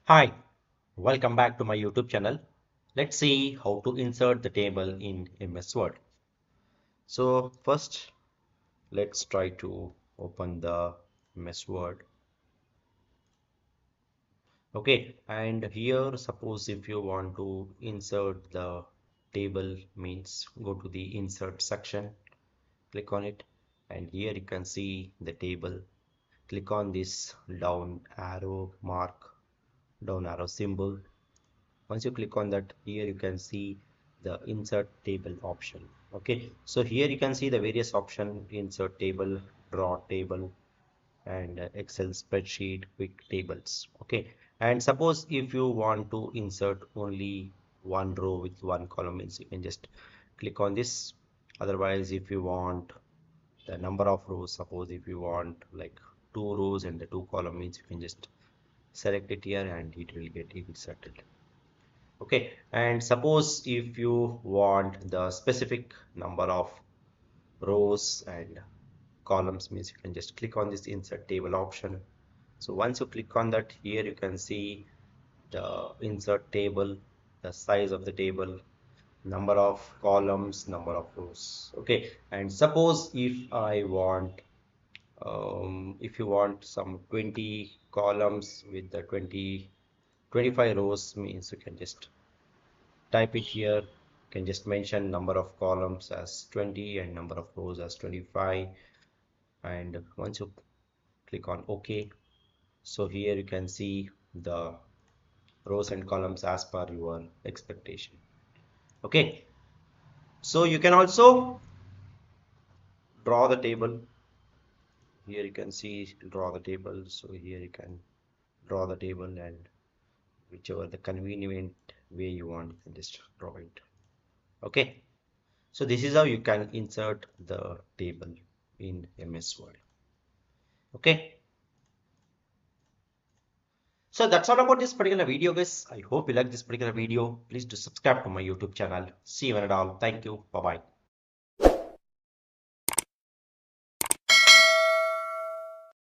Hi, welcome back to my YouTube channel. Let's see how to insert the table in MS Word. So first, let's try to open the MS Word. Okay, and here suppose if you want to insert the table means go to the insert section, click on it, and here you can see the table. Click on this down arrow symbol. Once you click on that, here you can see the insert table option. Okay, so here you can see the various option: insert table, draw table, and Excel spreadsheet, quick tables. Okay, and suppose if you want to insert only one row with one column, means you can just click on this. Otherwise, if you want the number of rows, suppose if you want like two rows and the two column, means you can just select it here and it will get inserted. Okay, and suppose if you want the specific number of rows and columns, means you can just click on this insert table option. So once you click on that, here you can see the insert table, the size of the table, number of columns, number of rows. Okay, and suppose if you want some 20 columns with the 25 rows, means you can just type it here. You can just mention number of columns as 20 and number of rows as 25. And once you click on OK, so here you can see the rows and columns as per your expectation. Okay, so you can also draw the table. Here you can see draw the table. So here you can draw the table, and whichever the convenient way you want, you can just draw it. Okay, so this is how you can insert the table in MS Word. Okay, so that's all about this particular video, guys. I hope you like this particular video. Please do subscribe to my YouTube channel. See you and all. Thank you. Bye bye.